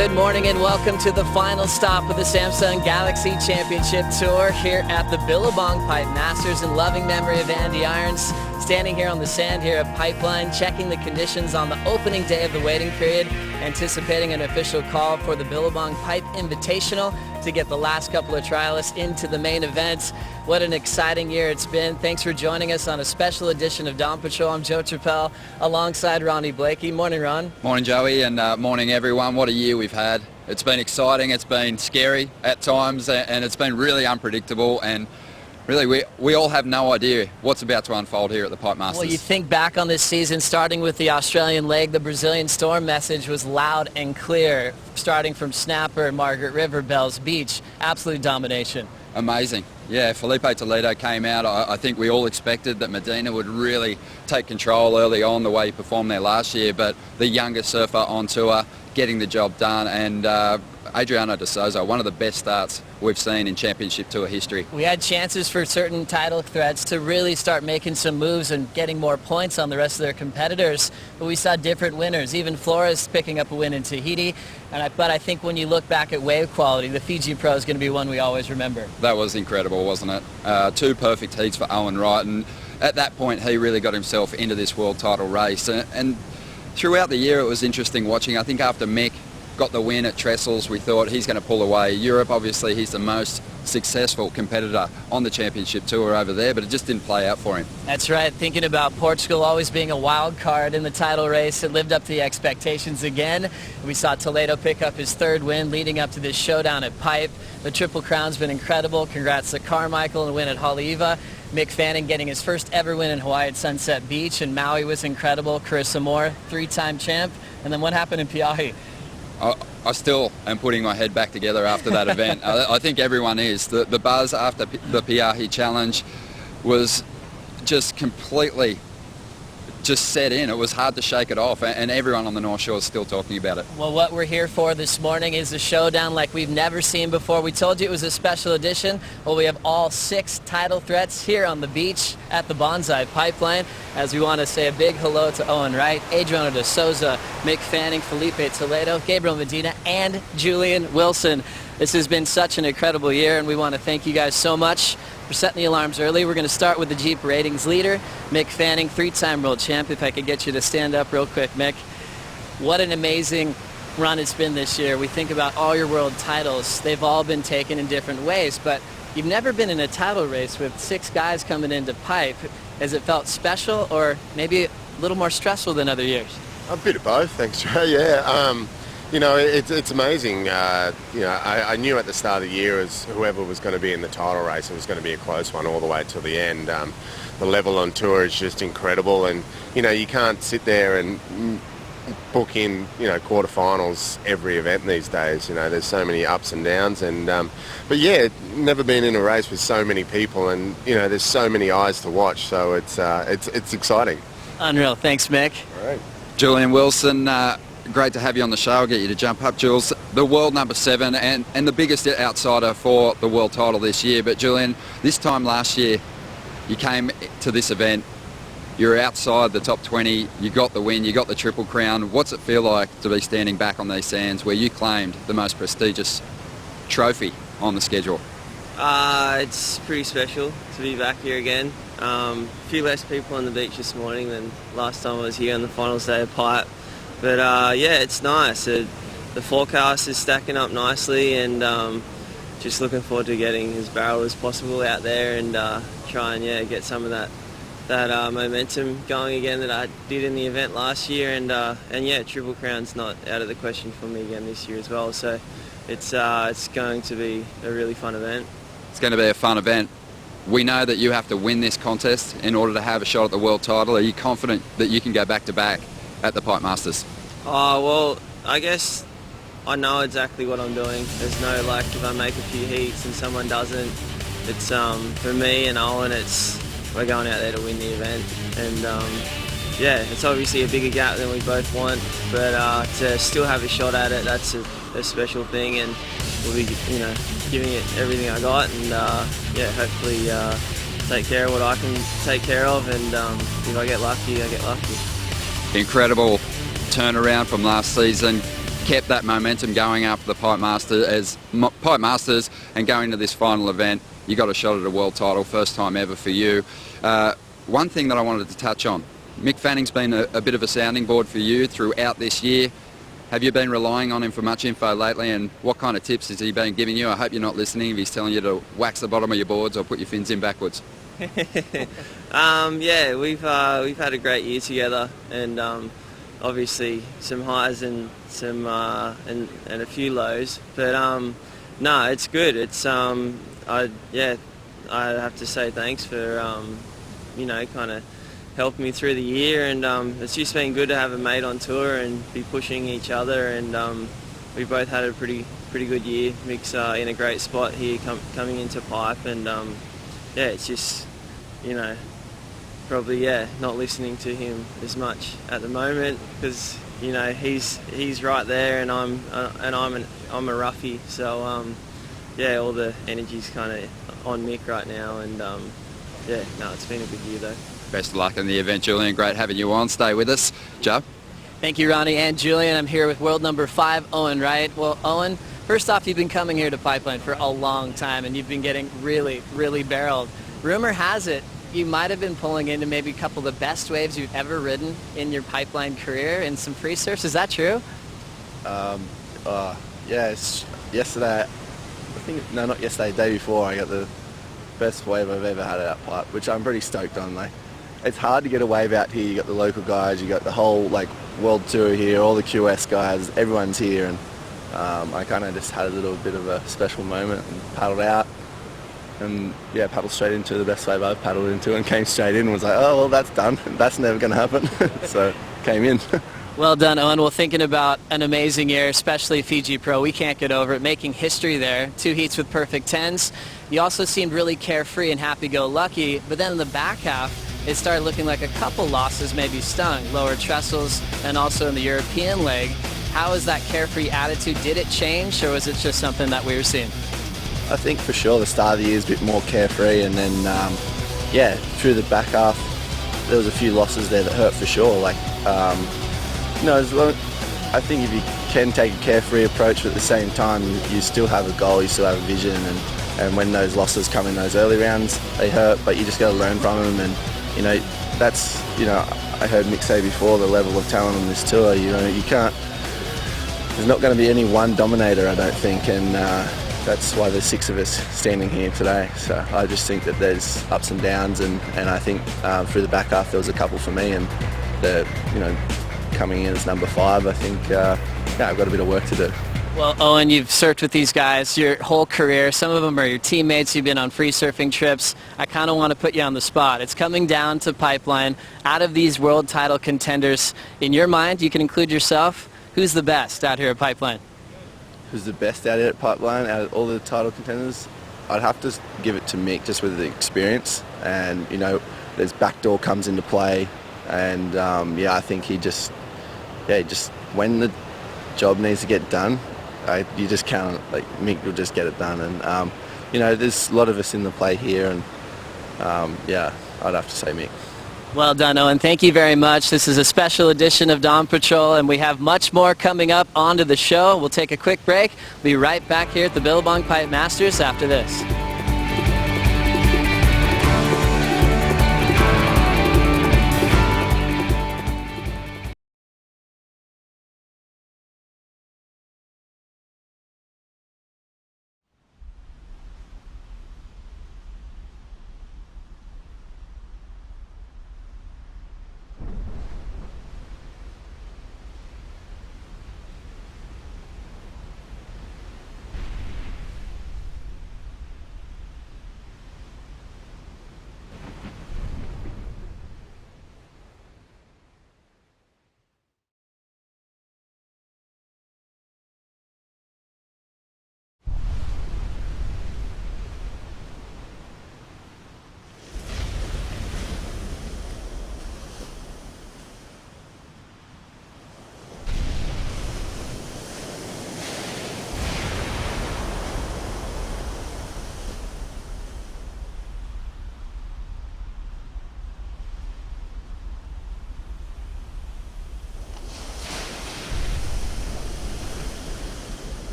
Good morning and welcome to the final stop of the Samsung Galaxy Championship Tour here at the Billabong Pipe Masters in loving memory of Andy Irons. Standing here on the sand here at Pipeline, checking the conditions on the opening day of the waiting period, anticipating an official call for the Billabong Pipe Invitational to get the last couple of trialists into the main events. What an exciting year it's been. Thanks for joining us on a special edition of Dawn Patrol. I'm Joe Trappell alongside Ronnie Blakey. Morning, Ron. Morning, Joey, and morning, everyone. What a year we've had. It's been exciting, it's been scary at times, and it's been really unpredictable, and really we all have no idea what's about to unfold here at the Pipe Masters. Well, you think back on this season, starting with the Australian leg, the Brazilian Storm message was loud and clear, starting from Snapper, Margaret River, Bells Beach. Absolute domination. Amazing. Yeah, Filipe Toledo came out. I think we all expected that Medina would really take control early on the way he performed there last year, but the youngest surfer on tour getting the job done, and Adriano de Souza, one of the best starts we've seen in Championship Tour history. We had chances for certain title threats to really start making some moves and getting more points on the rest of their competitors, but we saw different winners. Even Flores picking up a win in Tahiti, but I think when you look back at wave quality, the Fiji Pro is going to be one we always remember. That was incredible, wasn't it? Two perfect heats for Owen Wright, and at that point he really got himself into this world title race. And throughout the year it was interesting watching. I think after Mick got the win at Trestles, we thought he's going to pull away. Europe, obviously, he's the most successful competitor on the Championship Tour over there, but it just didn't play out for him. That's right. Thinking about Portugal always being a wild card in the title race, it lived up to the expectations again. We saw Toledo pick up his third win leading up to this showdown at Pipe. The Triple Crown's been incredible. Congrats to Carmichael and win at Haleiwa. Mick Fanning getting his first ever win in Hawaii at Sunset Beach, and Maui was incredible. Carissa Moore, three-time champ. And then what happened in Piahi? I still am putting my head back together after that event. I think everyone is. The buzz after the Piahi Challenge was just completely set in. It was hard to shake it off, and everyone on the North Shore is still talking about it. Well, what we're here for this morning is a showdown like we've never seen before. We told you it was a special edition. Well, we have all 6 title threats here on the beach at the Bonsai Pipeline, as we want to say a big hello to Owen Wright, Adriano de Souza, Mick Fanning, Filipe Toledo, Gabriel Medina, and Julian Wilson. This has been such an incredible year, and we want to thank you guys so much for setting the alarms early. We're going to start with the Jeep ratings leader, Mick Fanning, 3-time world champ. If I could get you to stand up real quick, Mick. What an amazing run it's been this year. We think about all your world titles. They've all been taken in different ways, but you've never been in a title race with 6 guys coming into Pipe. Has it felt special or maybe a little more stressful than other years? A bit of both, thanks, Joe. Yeah. You know, it's amazing. You know, I knew at the start of the year as whoever was going to be in the title race, it was going to be a close one all the way till the end. The level on tour is just incredible, and you know, you can't sit there and book in, you know, quarterfinals every event these days. You know, there's so many ups and downs, and but yeah, never been in a race with so many people, and you know, there's so many eyes to watch. So it's exciting. Unreal. Thanks, Mick. All right. Julian Wilson, great to have you on the show. I'll get you to jump up, Jules. The world number 7 and the biggest outsider for the world title this year. But Julian, this time last year, you came to this event, you're outside the top 20, you got the win, you got the Triple Crown. What's it feel like to be standing back on these sands where you claimed the most prestigious trophy on the schedule? It's pretty special to be back here again. A few less people on the beach this morning than last time I was here on the finals day of Pipe. But yeah, it's nice. The forecast is stacking up nicely, and just looking forward to getting as barrel as possible out there and try and get some of that momentum going again that I did in the event last year, and yeah, Triple Crown's not out of the question for me again this year as well. So it's going to be a really fun event. It's going to be a fun event. We know that you have to win this contest in order to have a shot at the world title. Are you confident that you can go back to back at the Pipe Masters? Oh, well, I guess I know exactly what I'm doing. There's no, like, if I make a few heats and someone doesn't, it's for me and Owen, we're going out there to win the event. And yeah, it's obviously a bigger gap than we both want, but to still have a shot at it, that's a special thing, and we'll be, you know, giving it everything I got, and yeah, hopefully take care of what I can take care of, and if I get lucky, I get lucky. Incredible turnaround from last season. kept that momentum going after the Pipe Masters and going to this final event. You got a shot at a world title, first time ever for you. One thing that I wanted to touch on, Mick Fanning's been a bit of a sounding board for you throughout this year. Have you been relying on him for much info lately, and what kind of tips has he been giving you? I hope you're not listening if he's telling you to wax the bottom of your boards or put your fins in backwards. Yeah, we've had a great year together, and obviously some highs and some and a few lows. But no, it's good. It's I have to say thanks for kind of helping me through the year, and it's just been good to have a mate on tour and be pushing each other, and we both had a pretty good year. Mick's in a great spot here coming into Pipe, and yeah, it's just probably not listening to him as much at the moment because he's right there, and I'm a roughie, so all the energy's kind of on Mick right now, and it's been a good year though. Best of luck in the event, Julian. Great having you on. Stay with us. Joe? Thank you, Ronnie and Julian. I'm here with world number 5, Owen Wright. Well, Owen, first off, you've been coming here to Pipeline for a long time, and you've been getting really, really barreled. Rumor has it you might have been pulling into maybe a couple of the best waves you've ever ridden in your Pipeline career in some free surfs. Is that true? It's yesterday. Not yesterday, the day before, I got the best wave I've ever had at Pipe, which I'm pretty stoked on. It's hard to get a wave out here. You got the local guys, you got the whole world tour here, all the QS guys, everyone's here, and I kind of just had a little bit of a special moment and paddled out, and paddled straight into the best wave I've paddled into, and came straight in and was like, oh well, that's done. That's never going to happen. So came in. Well done, Owen. Well, thinking about an amazing year, especially Fiji Pro, we can't get over it. Making history there, 2 heats with perfect 10s. You also seemed really carefree and happy-go-lucky, but then in the back half, it started looking like a couple losses maybe stung, lower trestles and also in the European leg. How is that carefree attitude? Did it change, or was it just something that we were seeing? I think for sure the start of the year is a bit more carefree, and then through the back half there was a few losses there that hurt for sure. I think if you can take a carefree approach, but at the same time you still have a goal, you still have a vision, and when those losses come in those early rounds, they hurt, but you just got to learn from them. And that's I heard Mick say before, the level of talent on this tour, you can't, there's not going to be any one dominator, I don't think, and that's why there's 6 of us standing here today. So I just think that there's ups and downs, and I think through the back half there was a couple for me, and coming in as number 5, I think I've got a bit of work to do. Well, Owen, you've surfed with these guys your whole career. Some of them are your teammates. You've been on free surfing trips. I kind of want to put you on the spot. It's coming down to Pipeline. Out of these world title contenders, in your mind, you can include yourself. Who's the best out here at Pipeline? Who's the best out here at Pipeline, out of all the title contenders? I'd have to give it to Mick, just with the experience. And, there's backdoor comes into play. And, I think he just when the job needs to get done, you just can't, Mick will just get it done. And, there's a lot of us in the play here, and, I'd have to say Mick. Well done, Owen. Thank you very much. This is a special edition of Dawn Patrol, and we have much more coming up onto the show. We'll take a quick break. We'll be right back here at the Billabong Pipe Masters after this.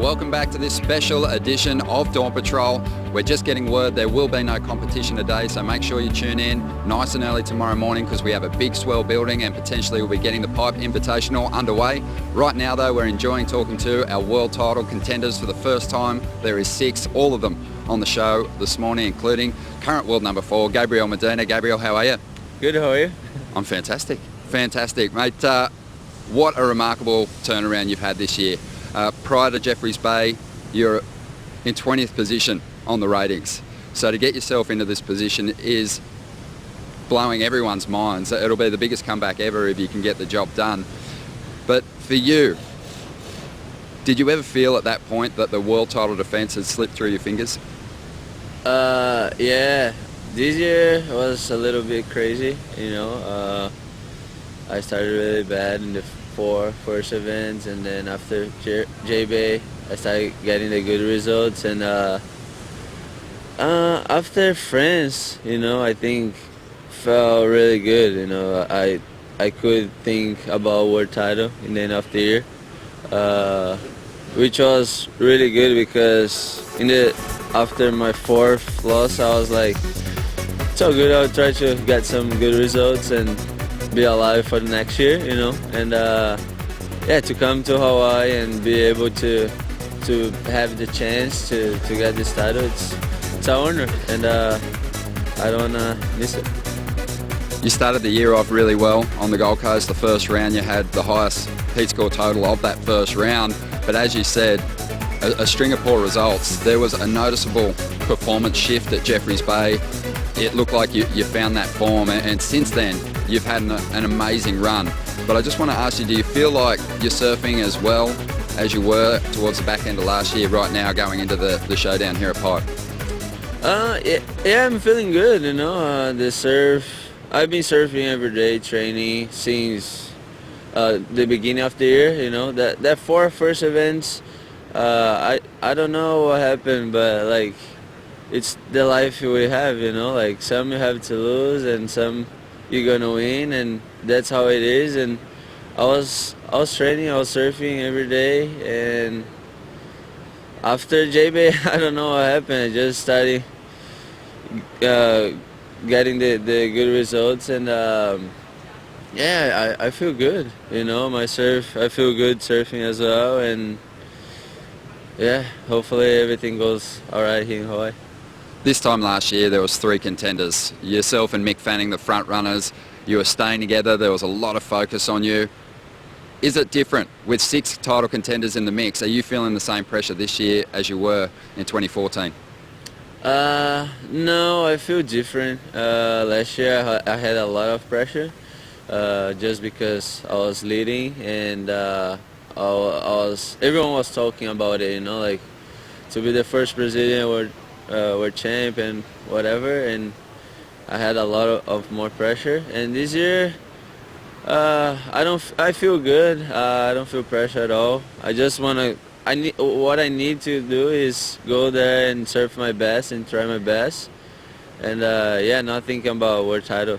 Welcome back to this special edition of Dawn Patrol. We're just getting word there will be no competition today, so make sure you tune in nice and early tomorrow morning because we have a big Swell building and potentially we'll be getting the Pipe Invitational underway. Right now though, we're enjoying talking to our world title contenders for the first time. There is 6, all of them on the show this morning, including current world number 4, Gabriel Medina. Gabriel, how are you? Good, how are you? I'm fantastic. Fantastic, mate. What a remarkable turnaround you've had this year. Prior to Jeffreys Bay, you're in 20th position on the ratings. So to get yourself into this position is blowing everyone's minds. It'll be the biggest comeback ever if you can get the job done. But for you, did you ever feel at that point that the world title defence had slipped through your fingers? Yeah. This year was a little bit crazy, you know. I started really bad in the 4 first events, and then after J-Bay, I started getting the good results. And after France, you know, I think felt really good. You know, I could think about world title in the end of the year, which was really good because after my 4th loss, I was like, so good. I'll try to get some good results and be alive for the next year, you know. And yeah, to come to Hawaii and be able to have the chance to get this title, it's an honor, and I don't wanna miss it. You started the year off really well on the Gold Coast. The first round you had the highest heat score total of that first round, but as you said, a string of poor results. There was a noticeable performance shift at Jeffreys Bay. It looked like you found that form, and since then you've had an amazing run. But I just want to ask you, do you feel like you're surfing as well as you were towards the back end of last year right now going into the showdown here at Pipe? Yeah, I'm feeling good, you know. The surf, I've been surfing every day, training since the beginning of the year, you know. That 4 first events, I don't know what happened, but like, it's the life we have, you know. Like, some you have to lose and some you're gonna win, and that's how it is. And I was training, I was surfing every day, and after J-Bay, I don't know what happened. I just started getting the good results, and yeah, I feel good, you know. My surf, I feel good surfing as well, and yeah, hopefully everything goes all right here in Hawaii. This time last year there was 3 contenders, yourself and Mick Fanning, the front runners. You were staying together, there was a lot of focus on you. Is it different with 6 title contenders in the mix? Are you feeling the same pressure this year as you were in 2014? No, I feel different. Last year I had a lot of pressure just because I was leading, and everyone was talking about it, you know, like to be the first Brazilian world champ and whatever, and I had a lot of more pressure. And this year I feel good. I don't feel pressure at all. I just what I need to do is go there and surf my best and try my best, and yeah, not thinking about world title.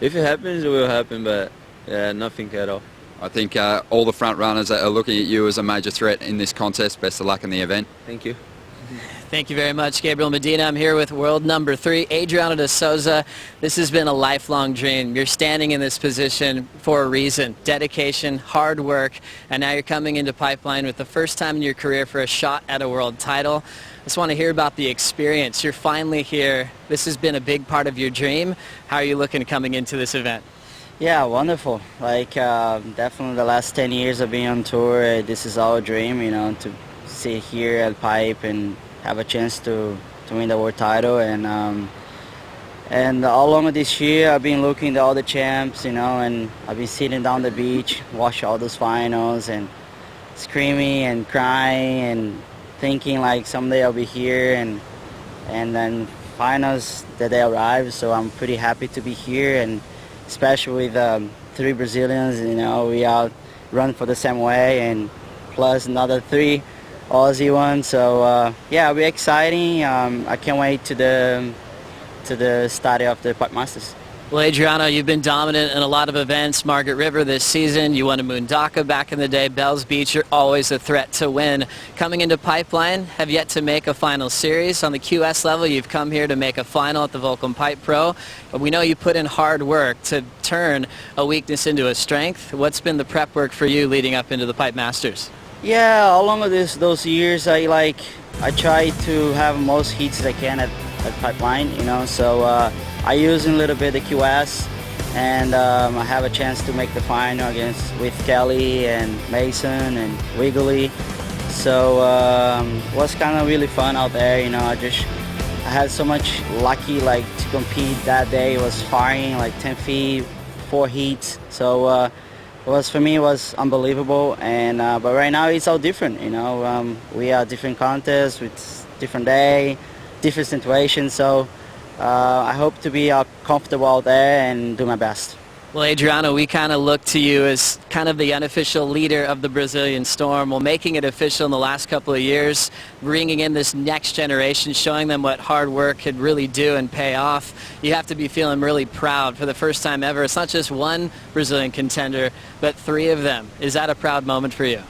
If it happens, it will happen, but yeah, nothing at all. I think all the front runners are looking at you as a major threat in this contest. Best of luck in the event. Thank you. Thank you very much, Gabriel Medina. I'm here with world number 3, Adriano de Souza. This has been a lifelong dream. You're standing in this position for a reason. Dedication, hard work, and now you're coming into Pipeline with the first time in your career for a shot at a world title. I just want to hear about the experience. You're finally here. This has been a big part of your dream. How are you looking coming into this event? Yeah, wonderful. Like, definitely the last 10 years of being on tour, this is our dream, you know, to sit here at Pipe and have a chance to win the world title. And all along this year, I've been looking at all the champs, you know, and I've been sitting down the beach, watching all those finals and screaming and crying and thinking like someday I'll be here, and then finals the day arrived. So I'm pretty happy to be here, and especially with 3 Brazilians, you know, we all run for the same way, and plus another 3 Aussie ones. So yeah, it'll be exciting. I can't wait to the study of the Pipe Masters. Well, Adriano, you've been dominant in a lot of events. Margaret River this season, you won a Moondaka back in the day. Bells Beach, you're always a threat to win. Coming into Pipeline, have yet to make a final series. On the QS level, you've come here to make a final at the Volcom Pipe Pro. We know you put in hard work to turn a weakness into a strength. What's been the prep work for you leading up into the Pipe Masters? Yeah, along with those years, I try to have most heats that I can at Pipeline, you know, so I use a little bit the QS, and I have a chance to make the final with Kelly and Mason and Wiggly, so it was kind of really fun out there, you know. I had so much lucky to compete that day. It was firing 10 feet, 4 heats, so for me it was unbelievable. And but right now it's all different, you know. We are different contests with different day, different situations, so I hope to be comfortable out there and do my best. Well, Adriano, we kind of look to you as kind of the unofficial leader of the Brazilian Storm. Well, making it official in the last couple of years, bringing in this next generation, showing them what hard work could really do and pay off. You have to be feeling really proud for the first time ever. It's not just one Brazilian contender, but 3 of them. Is that a proud moment for you?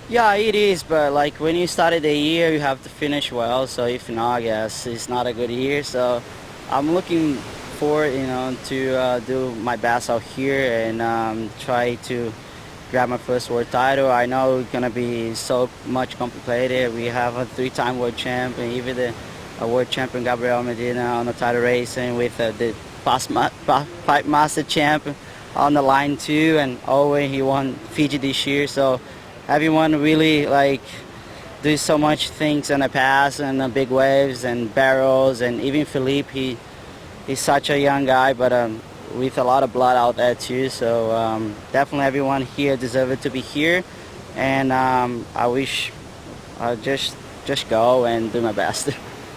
Yeah, it is, but when you started the year, you have to finish well. So if not, I guess it's not a good year. So I'm looking forward, you know, to do my best out here and try to grab my first world title. I know it's gonna be so much complicated. We have a 3-time world champion, even a world champion Gabriel Medina on the title racing with the past Pipe Master champion on the line too, and Owen, he won Fiji this year. So everyone really do so much things in the past, and the big waves and barrels, and even Filipe, he's such a young guy, but with a lot of blood out there too. So definitely everyone here deserves to be here, and I wish I'll just go and do my best.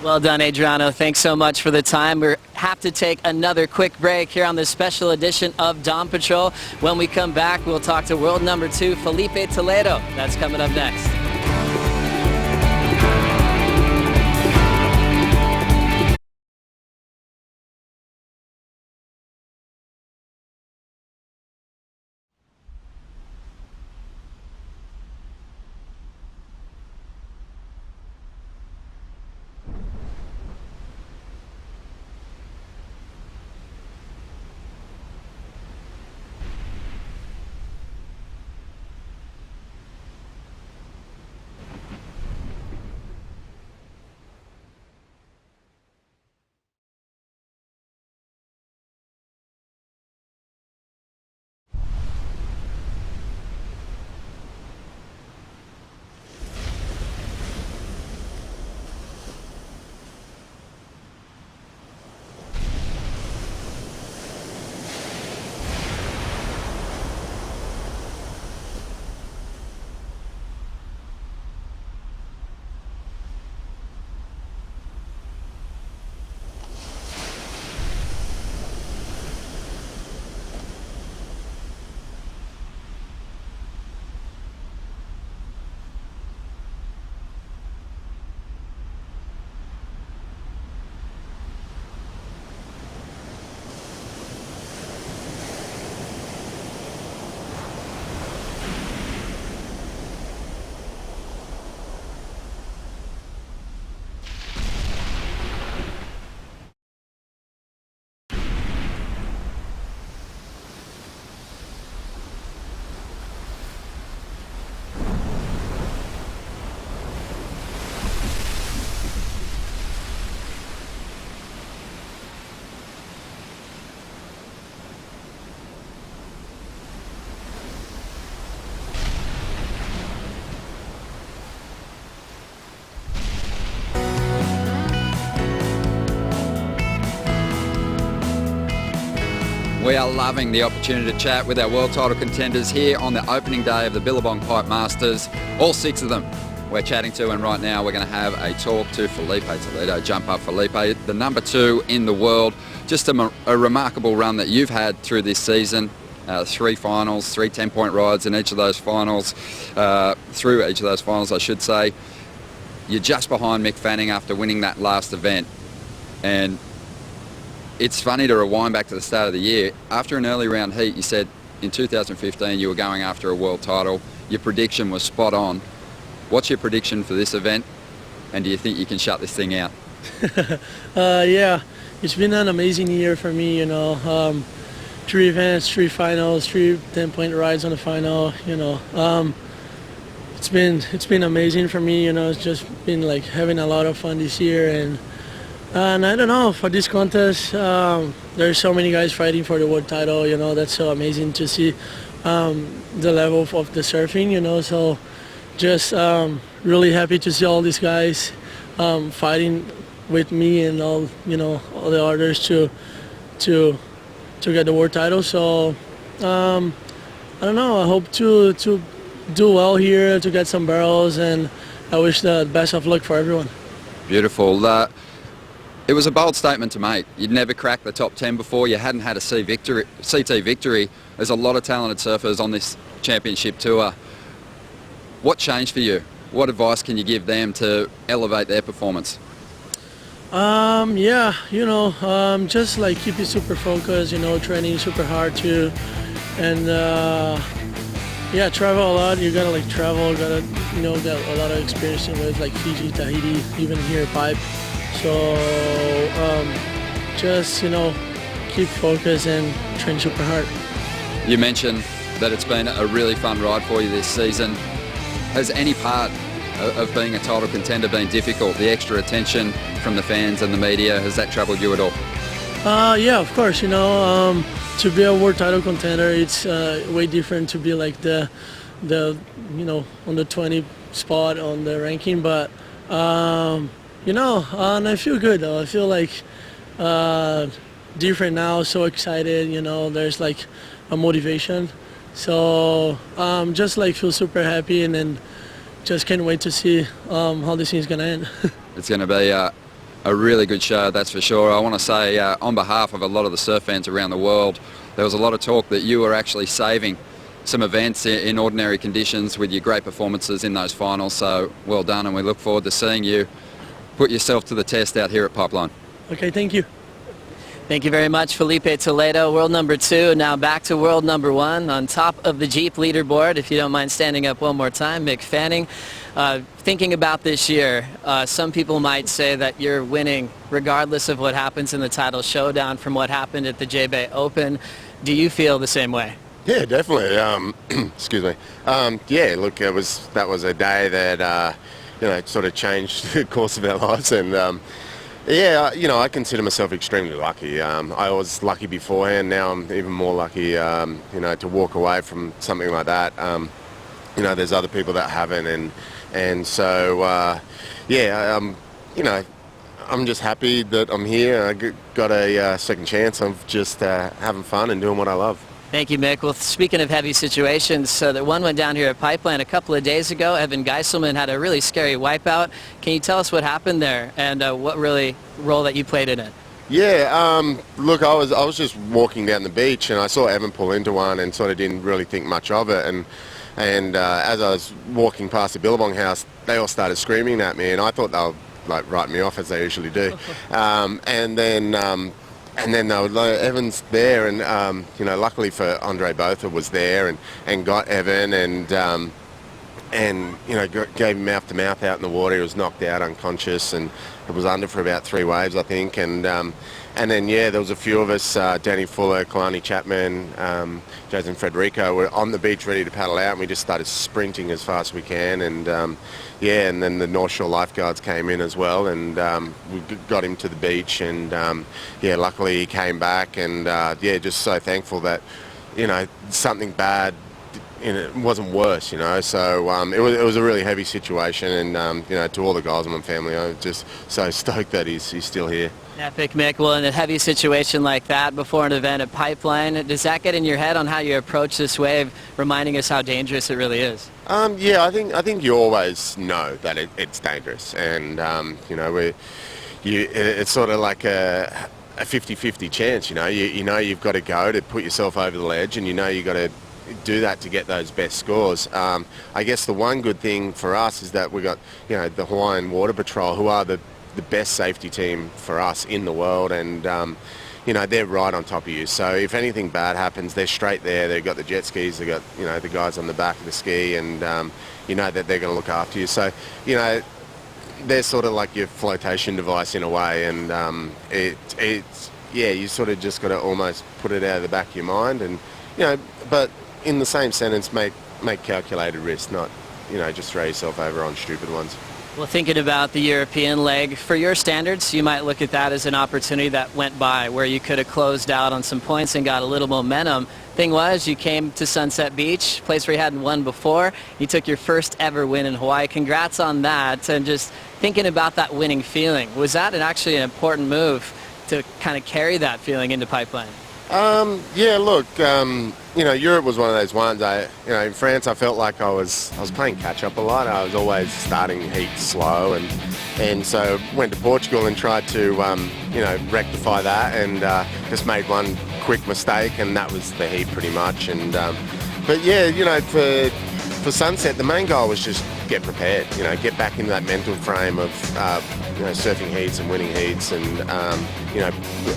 Well done, Adriano. Thanks so much for the time. We have to take another quick break here on this special edition of Dawn Patrol. When we come back, we'll talk to world number 2, Filipe Toledo. That's coming up next. We are loving the opportunity to chat with our world title contenders here on the opening day of the Billabong Pipe Masters. All 6 of them we're chatting to, and right now we're going to have a talk to Filipe Toledo. Jump up, Filipe, the number 2 in the world. Just a remarkable run that you've had through this season. 3 finals, 3 10-point rides in each of those finals, through each of those finals, I should say. You're just behind Mick Fanning after winning that last event. And it's funny to rewind back to the start of the year. After an early round heat, you said in 2015 you were going after a world title. Your prediction was spot on. What's your prediction for this event, and do you think you can shut this thing out? Yeah, it's been an amazing year for me, 3 events, 3 finals, 3 10-point rides on the final, It's been amazing for me, it's just been like having a lot of fun this year, and I don't know, for this contest, there's so many guys fighting for the world title, that's so amazing to see the level of the surfing, so just really happy to see all these guys fighting with me and all the others to get the world title. So I don't know, I hope to do well here, to get some barrels, and I wish the best of luck for everyone. Beautiful. It was a bold statement to make. You'd never cracked the top 10 before. You hadn't had a CT victory. There's a lot of talented surfers on this championship tour. What changed for you? What advice can you give them to elevate their performance? Yeah, just like keep it super focused, training super hard too, and yeah, travel a lot. You gotta travel, gotta get a lot of experience with like Fiji, Tahiti, even here at Pipe. So just keep focused and train super hard. You mentioned that it's been a really fun ride for you this season. Has any part of being a title contender been difficult? The extra attention from the fans and the media, has that troubled you at all? Yeah, of course. To be a world title contender, it's way different to be like the on the 20 spot on the ranking. But and I feel good though. I feel like different now. So excited. There's like a motivation. So just feel super happy, and then just can't wait to see how this thing's gonna end. It's going to be a really good show, that's for sure. I want to say on behalf of a lot of the surf fans around the world, there was a lot of talk that you were actually saving some events in ordinary conditions with your great performances in those finals. So well done, and we look forward to seeing you put yourself to the test out here at Pipeline. Okay, thank you. Thank you very much, Filipe Toledo, world number 2. Now back to world number 1 on top of the Jeep leaderboard. If you don't mind standing up one more time, Mick Fanning. Thinking about this year, some people might say that you're winning regardless of what happens in the title showdown from what happened at the J-Bay Open. Do you feel the same way? Yeah, definitely. Excuse me. Yeah, look, that was a day that sort of changed the course of our lives, and yeah, I consider myself extremely lucky. I was lucky beforehand. Now I'm even more lucky, to walk away from something like that. There's other people that haven't, and so yeah, I'm just happy that I'm here. I got a second chance of just having fun and doing what I love. Thank you, Mick. Well, speaking of heavy situations, the one went down here at Pipeline a couple of days ago. Evan Geiselman had a really scary wipeout. Can you tell us what happened there, and what really role that you played in it? Yeah, look, I was just walking down the beach, and I saw Evan pull into one and sort of didn't really think much of it. And as I was walking past the Billabong house, they all started screaming at me, and I thought they would write me off, as they usually do. And then they were like, Evan's there, and luckily for Andre Botha was there and got Evan, and gave him mouth to mouth out in the water. He was knocked out, unconscious, and it was under for about 3 waves, I think. And then yeah, there was a few of us, Danny Fuller, Kalani Chapman, Jason Federico, were on the beach ready to paddle out, and we just started sprinting as fast as we can. And yeah, and then the North Shore lifeguards came in as well, and we got him to the beach, and yeah, luckily he came back, and yeah, just so thankful that something bad it wasn't worse, so it was a really heavy situation, and to all the Geiselman family, I'm just so stoked that he's still here. Epic, Mick. Well, in a heavy situation like that before an event at Pipeline, does that get in your head on how you approach this wave, reminding us how dangerous it really is? Yeah, I think you always know that it's dangerous, and it's sort of like a 50-50 chance. You've got to go to put yourself over the ledge, and you've got to do that to get those best scores. I guess the one good thing for us is that we got the Hawaiian Water Patrol, who are the best safety team for us in the world, and you know, they're right on top of you. So if anything bad happens, they're straight there. They've got the jet skis, they've got, you know, the guys on the back of the ski, and you know that they're going to look after you. So, you know, they're sort of like your flotation device in a way, and it's yeah, you sort of just got to almost put it out of the back of your mind, and you know, but in the same sentence, make calculated risks, not, you know, just throw yourself over on stupid ones. Well, thinking about the European leg, for your standards, you might look at that as an opportunity that went by, where you could have closed out on some points and got a little momentum. Thing was, you came to Sunset Beach, a place where you hadn't won before. You took your first ever win in Hawaii. Congrats on that. And just thinking about that winning feeling, was that actually an important move to kind of carry that feeling into Pipeline? Yeah, look, you know, Europe was one of those ones. You know, in France, I felt like I was playing catch up a lot. I was always starting heats slow, and so went to Portugal and tried to, you know, rectify that, and just made one quick mistake, and that was the heat pretty much. And but yeah, you know, for Sunset, the main goal was just get prepared. You know, get back into that mental frame of you know, surfing heats and winning heats, and you know,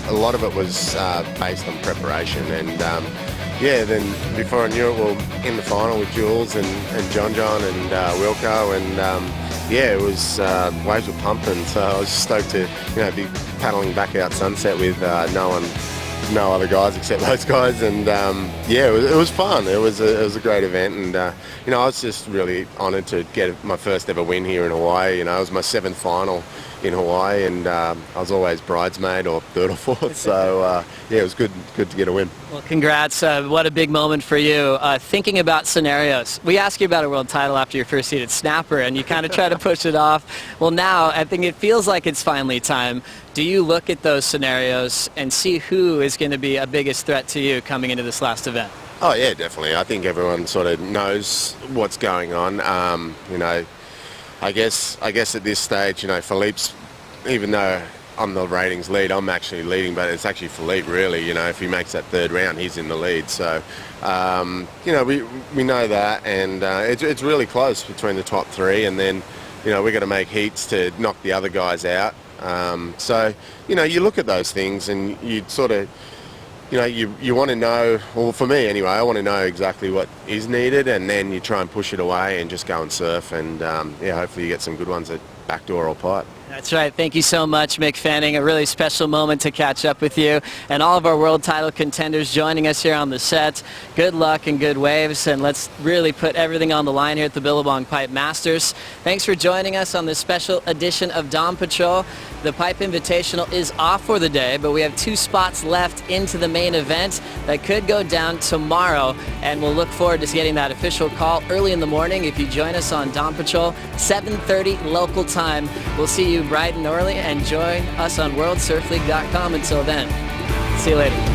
a lot of it was based on preparation. And yeah, then before I knew it, well, in the final with Jules and John and Wilco, and yeah, it was waves were pumping. So I was stoked to, you know, be paddling back out Sunset with no other guys except those guys, and yeah, it was fun. It was a great event, and you know, I was just really honoured to get my first ever win here in Hawaii. You know, it was my 7th final in Hawaii, and I was always bridesmaid or 3rd or 4th. So yeah, it was good to get a win. Well, congrats. What a big moment for you. Thinking about scenarios, we asked you about a world title after your first seeded snapper, and you kind of try to push it off. Well, now I think it feels like it's finally time. Do you look at those scenarios and see who is going to be a biggest threat to you coming into this last event? Oh yeah, definitely. I think everyone sort of knows what's going on. You know, I guess at this stage, you know, Filipe's, even though I'm the ratings lead, I'm actually leading, but it's actually Filipe really. You know, if he makes that 3rd round, he's in the lead. So, you know, we know that, and it's really close between the top 3, and then, you know, we're going to make heats to knock the other guys out. So, you know, you look at those things and you sort of, you know, you want to know, well, for me anyway, I want to know exactly what is needed, and then you try and push it away and just go and surf, and yeah, hopefully you get some good ones at backdoor or pipe. That's right. Thank you so much, Mick Fanning. A really special moment to catch up with you, and all of our world title contenders joining us here on the set. Good luck and good waves, and let's really put everything on the line here at the Billabong Pipe Masters. Thanks for joining us on this special edition of Dawn Patrol. The Pipe Invitational is off for the day, but we have 2 spots left into the main event that could go down tomorrow, and we'll look forward to getting that official call early in the morning if you join us on Dawn Patrol, 7:30 local time. We'll see you bright and early, and join us on WorldSurfLeague.com. Until then, see you later.